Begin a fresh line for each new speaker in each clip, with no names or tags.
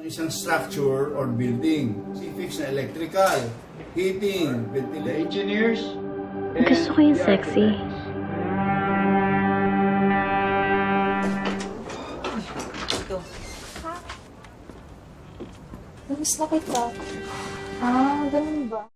ng isang structure or building. Fix na electrical, heating, ventilation.
Engineers.
Gusto ko yung sexy.
Ito.
Namiss na kita. Ganun ba?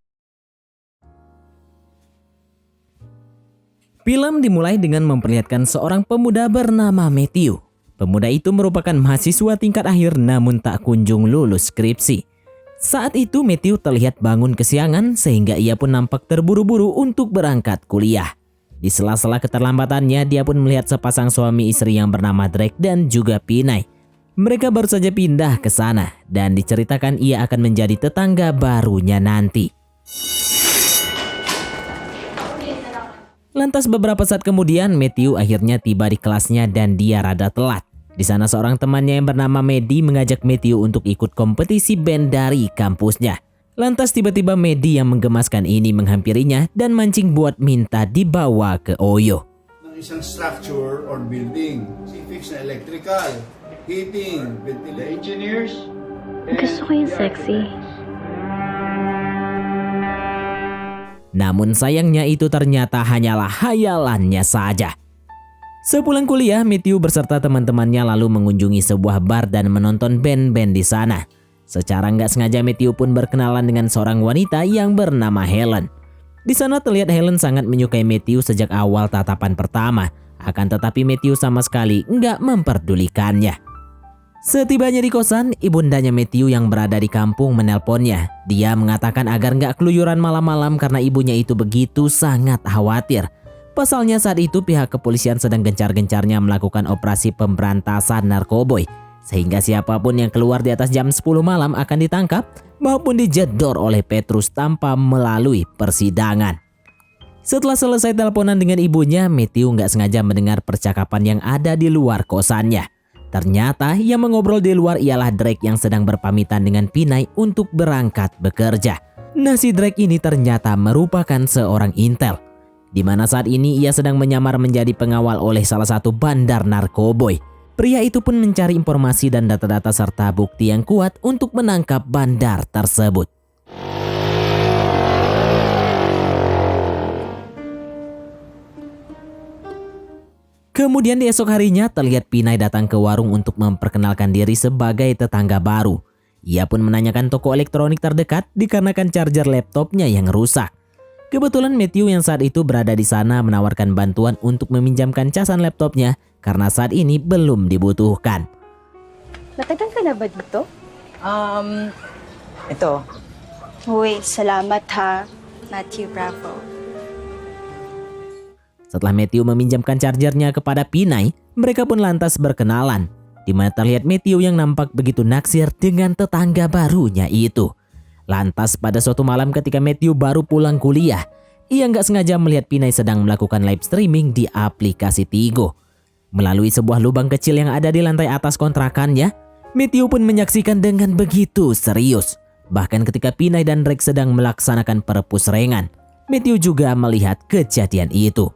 Film dimulai dengan memperlihatkan seorang pemuda bernama Matthew. Pemuda itu merupakan mahasiswa tingkat akhir namun tak kunjung lulus skripsi. Saat itu Matthew terlihat bangun kesiangan sehingga ia pun nampak terburu-buru untuk berangkat kuliah. Di sela-sela keterlambatannya, dia pun melihat sepasang suami istri yang bernama Drake dan juga Pinay. Mereka baru saja pindah ke sana dan diceritakan ia akan menjadi tetangga barunya nanti. Lantas beberapa saat kemudian Matthew akhirnya tiba di kelasnya dan dia rada telat. Di sana seorang temannya yang bernama Maddie mengajak Matthew untuk ikut kompetisi band dari kampusnya. Lantas tiba-tiba Maddie yang menggemaskan ini menghampirinya dan mancing buat minta dibawa ke Oyo.
Ng isang structure or building. Fix na electrical, heating, ventilation.
Engineers.
Gusto ko yung sexy.
Namun sayangnya itu ternyata hanyalah hayalannya saja. Sepulang kuliah, Matthew beserta teman-temannya lalu mengunjungi sebuah bar dan menonton band-band di sana. Secara nggak sengaja Matthew pun berkenalan dengan seorang wanita yang bernama Helen. Di sana terlihat Helen sangat menyukai Matthew sejak awal tatapan pertama. Akan tetapi Matthew sama sekali nggak memperdulikannya. Setibanya di kosan, ibundanya Matthew yang berada di kampung menelponnya. Dia mengatakan agar nggak keluyuran malam-malam karena ibunya itu begitu sangat khawatir. Pasalnya saat itu pihak kepolisian sedang gencar-gencarnya melakukan operasi pemberantasan narkoboy. Sehingga siapapun yang keluar di atas jam 10 malam akan ditangkap maupun dijedor oleh Petrus tanpa melalui persidangan. Setelah selesai teleponan dengan ibunya, Matthew nggak sengaja mendengar percakapan yang ada di luar kosannya. Ternyata yang mengobrol di luar ialah Drake yang sedang berpamitan dengan Pinay untuk berangkat bekerja. Nah, si Drake ini ternyata merupakan seorang intel, di mana saat ini ia sedang menyamar menjadi pengawal oleh salah satu bandar narkoboy. Pria itu pun mencari informasi dan data-data serta bukti yang kuat untuk menangkap bandar tersebut. Kemudian di esok harinya terlihat Pinay datang ke warung untuk memperkenalkan diri sebagai tetangga baru. Ia pun menanyakan toko elektronik terdekat dikarenakan charger laptopnya yang rusak. Kebetulan Matthew yang saat itu berada di sana menawarkan bantuan untuk meminjamkan casan laptopnya karena saat ini belum dibutuhkan.
Matagal ka na ba dito?
Ito.
Uy, salamat ha, Matthew Bravo.
Setelah Matthew meminjamkan chargernya kepada Pinay, mereka pun lantas berkenalan, di mana terlihat Matthew yang nampak begitu naksir dengan tetangga barunya itu. Lantas pada suatu malam ketika Matthew baru pulang kuliah, ia nggak sengaja melihat Pinay sedang melakukan live streaming di aplikasi Tigo. Melalui sebuah lubang kecil yang ada di lantai atas kontrakannya, Matthew pun menyaksikan dengan begitu serius. Bahkan ketika Pinay dan Drake sedang melaksanakan perpus rengan, Matthew juga melihat kejadian itu.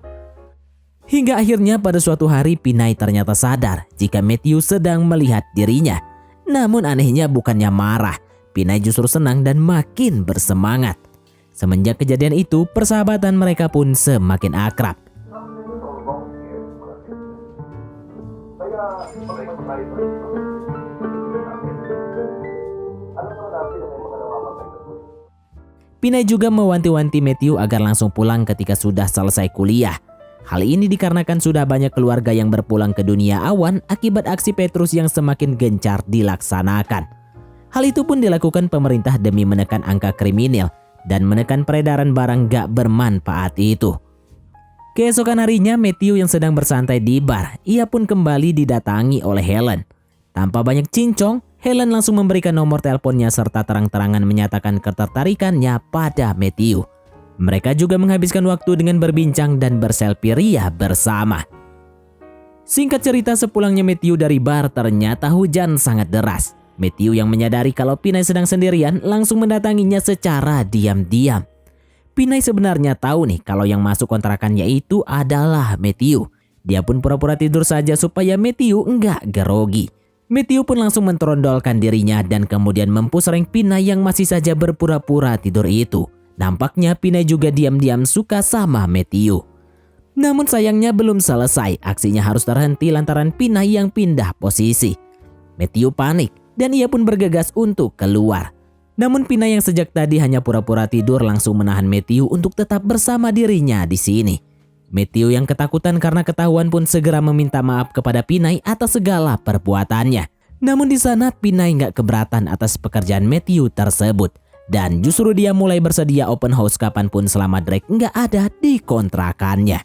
Hingga akhirnya pada suatu hari Pinay ternyata sadar jika Matthew sedang melihat dirinya. Namun anehnya bukannya marah, Pinay justru senang dan makin bersemangat. Semenjak kejadian itu, persahabatan mereka pun semakin akrab. Pinay juga mewanti-wanti Matthew agar langsung pulang ketika sudah selesai kuliah. Hal ini dikarenakan sudah banyak keluarga yang berpulang ke dunia awan akibat aksi Petrus yang semakin gencar dilaksanakan. Hal itu pun dilakukan pemerintah demi menekan angka kriminal dan menekan peredaran barang gak bermanfaat itu. Keesokan harinya Matthew yang sedang bersantai di bar, ia pun kembali didatangi oleh Helen. Tanpa banyak cincong, Helen langsung memberikan nomor teleponnya serta terang-terangan menyatakan ketertarikannya pada Matthew. Mereka juga menghabiskan waktu dengan berbincang dan berselfie ria bersama. Singkat cerita, sepulangnya Matthew dari bar ternyata hujan sangat deras. Matthew yang menyadari kalau Pinay sedang sendirian langsung mendatanginya secara diam-diam. Pinay sebenarnya tahu nih kalau yang masuk kontrakannya itu adalah Matthew. Dia pun pura-pura tidur saja supaya Matthew enggak grogi. Matthew pun langsung menterondolkan dirinya dan kemudian mempusreng Pinay yang masih saja berpura-pura tidur itu. Nampaknya Pinay juga diam-diam suka sama Matthew. Namun sayangnya belum selesai, aksinya harus terhenti lantaran Pinay yang pindah posisi. Matthew panik dan ia pun bergegas untuk keluar. Namun Pinay yang sejak tadi hanya pura-pura tidur langsung menahan Matthew untuk tetap bersama dirinya di sini. Matthew yang ketakutan karena ketahuan pun segera meminta maaf kepada Pinay atas segala perbuatannya. Namun di sana Pinay nggak keberatan atas pekerjaan Matthew tersebut. Dan justru dia mulai bersedia open house kapanpun selama Drake nggak ada di kontrakannya.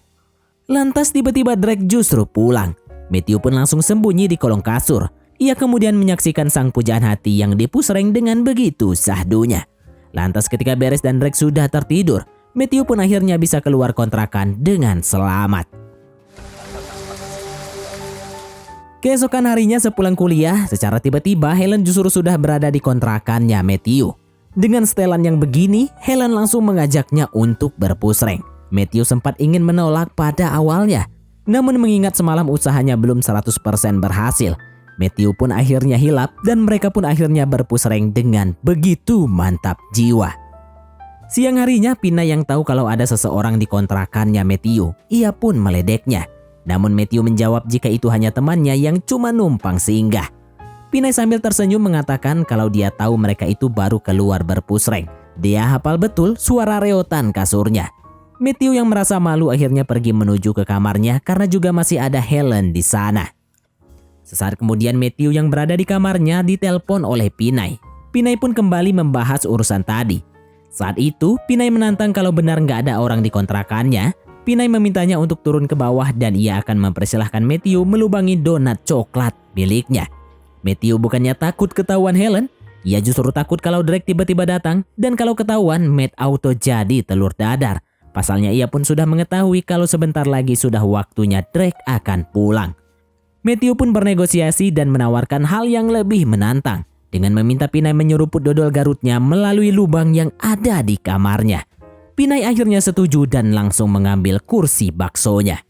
Lantas tiba-tiba Drake justru pulang. Matthew pun langsung sembunyi di kolong kasur. Ia kemudian menyaksikan sang pujaan hati yang dipusreng dengan begitu syahdunya. Lantas ketika beres dan Drake sudah tertidur, Matthew pun akhirnya bisa keluar kontrakan dengan selamat. Keesokan harinya sepulang kuliah, secara tiba-tiba Helen justru sudah berada di kontrakannya Matthew. Dengan setelan yang begini, Helen langsung mengajaknya untuk berpusreng. Matthew sempat ingin menolak pada awalnya. Namun mengingat semalam usahanya belum 100% berhasil, Matthew pun akhirnya hilap dan mereka pun akhirnya berpusreng dengan begitu mantap jiwa. Siang harinya Pinay yang tahu kalau ada seseorang di kontrakannya Matthew, ia pun meledeknya. Namun Matthew menjawab jika itu hanya temannya yang cuma numpang singgah. Pinay sambil tersenyum mengatakan kalau dia tahu mereka itu baru keluar berpusreng. Dia hafal betul suara reotan kasurnya. Matthew yang merasa malu akhirnya pergi menuju ke kamarnya karena juga masih ada Helen di sana. Sesaat kemudian Matthew yang berada di kamarnya ditelepon oleh Pinay. Pinay pun kembali membahas urusan tadi. Saat itu, Pinay menantang kalau benar nggak ada orang di kontrakannya. Pinay memintanya untuk turun ke bawah dan ia akan mempersilahkan Matthew melubangi donat coklat miliknya. Matthew bukannya takut ketahuan Helen, ia justru takut kalau Drake tiba-tiba datang dan kalau ketahuan Matt auto jadi telur dadar. Pasalnya ia pun sudah mengetahui kalau sebentar lagi sudah waktunya Drake akan pulang. Matthew pun bernegosiasi dan menawarkan hal yang lebih menantang dengan meminta Pinay menyeruput dodol Garutnya melalui lubang yang ada di kamarnya. Pinay akhirnya setuju dan langsung mengambil kursi baksonya.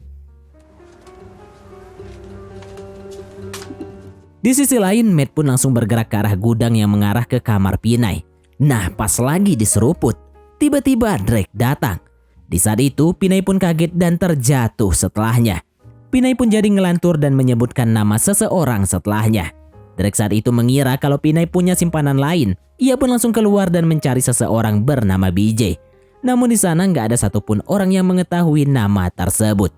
Di sisi lain, Matt pun langsung bergerak ke arah gudang yang mengarah ke kamar Pinay. Nah, pas lagi diseruput, tiba-tiba Drake datang. Di saat itu, Pinay pun kaget dan terjatuh setelahnya. Pinay pun jadi ngelantur dan menyebutkan nama seseorang setelahnya. Drake saat itu mengira kalau Pinay punya simpanan lain. Ia pun langsung keluar dan mencari seseorang bernama BJ. Namun di sana nggak ada satupun orang yang mengetahui nama tersebut.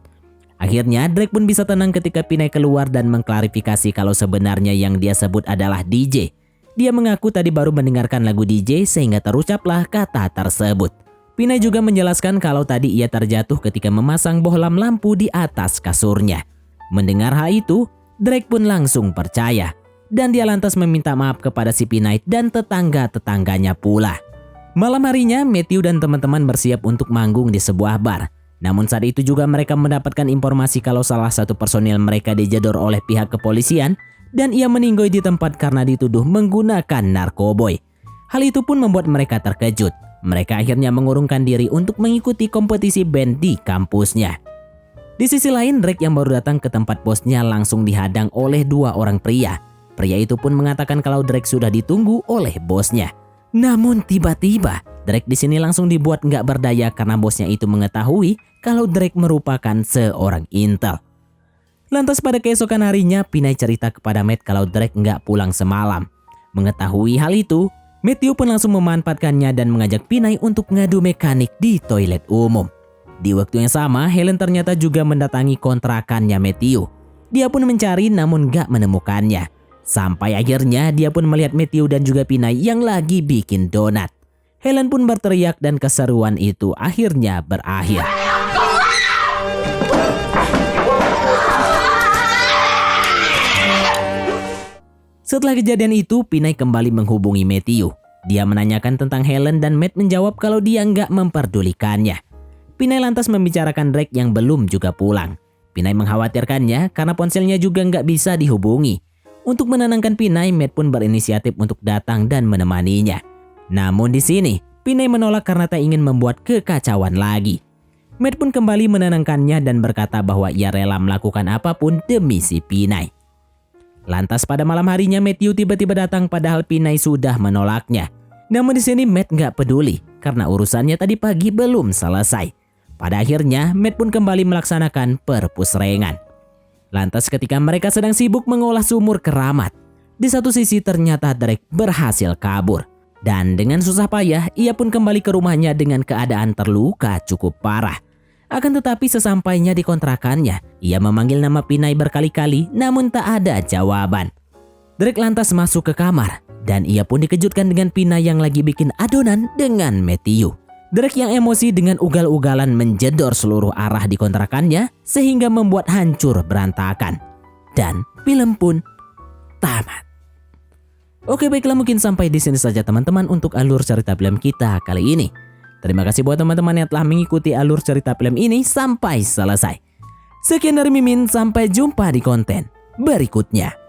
Akhirnya Drake pun bisa tenang ketika Pinay keluar dan mengklarifikasi kalau sebenarnya yang dia sebut adalah DJ. Dia mengaku tadi baru mendengarkan lagu DJ sehingga terucaplah kata tersebut. Pinay juga menjelaskan kalau tadi ia terjatuh ketika memasang bohlam lampu di atas kasurnya. Mendengar hal itu, Drake pun langsung percaya. Dan dia lantas meminta maaf kepada si Pinay dan tetangga-tetangganya pula. Malam harinya, Matthew dan teman-teman bersiap untuk manggung di sebuah bar. Namun saat itu juga mereka mendapatkan informasi kalau salah satu personil mereka dijedor oleh pihak kepolisian dan ia meninggoy di tempat karena dituduh menggunakan narkoboy. Hal itu pun membuat mereka terkejut. Mereka akhirnya mengurungkan diri untuk mengikuti kompetisi band di kampusnya. Di sisi lain, Drake yang baru datang ke tempat bosnya langsung dihadang oleh dua orang pria. Pria itu pun mengatakan kalau Drake sudah ditunggu oleh bosnya. Namun tiba-tiba Drake di sini langsung dibuat nggak berdaya karena bosnya itu mengetahui kalau Drake merupakan seorang intel. Lantas pada keesokan harinya Pinay cerita kepada Matt kalau Drake nggak pulang semalam. Mengetahui hal itu, Matthew pun langsung memanfaatkannya dan mengajak Pinay untuk ngadu mekanik di toilet umum. Di waktu yang sama, Helen ternyata juga mendatangi kontrakannya Matthew. Dia pun mencari namun nggak menemukannya. Sampai akhirnya dia pun melihat Matthew dan juga Pinay yang lagi bikin donat. Helen pun berteriak dan keseruan itu akhirnya berakhir. Setelah kejadian itu, Pinay kembali menghubungi Matthew. Dia menanyakan tentang Helen dan Matt menjawab kalau dia nggak memperdulikannya. Pinay lantas membicarakan Drake yang belum juga pulang. Pinay mengkhawatirkannya karena ponselnya juga nggak bisa dihubungi. Untuk menenangkan Pinay, Matt pun berinisiatif untuk datang dan menemaninya. Namun di sini, Pinay menolak karena tak ingin membuat kekacauan lagi. Matt pun kembali menenangkannya dan berkata bahwa ia rela melakukan apapun demi si Pinay. Lantas pada malam harinya Matthew tiba-tiba datang padahal Pinay sudah menolaknya. Namun di sini Matt nggak peduli karena urusannya tadi pagi belum selesai. Pada akhirnya Matt pun kembali melaksanakan perpusrengan. Lantas ketika mereka sedang sibuk mengolah sumur keramat, di satu sisi ternyata Drake berhasil kabur. Dan dengan susah payah, ia pun kembali ke rumahnya dengan keadaan terluka cukup parah. Akan tetapi sesampainya di kontrakannya, ia memanggil nama Pinay berkali-kali namun tak ada jawaban. Drake lantas masuk ke kamar dan ia pun dikejutkan dengan Pinay yang lagi bikin adonan dengan Matthew. Drake yang emosi dengan ugal-ugalan menjedor seluruh arah di kontrakannya sehingga membuat hancur berantakan. Dan film pun tamat. Oke, baiklah, mungkin sampai di sini saja teman-teman untuk alur cerita film kita kali ini. Terima kasih buat teman-teman yang telah mengikuti alur cerita film ini sampai selesai. Sekian dari Mimin, sampai jumpa di konten berikutnya.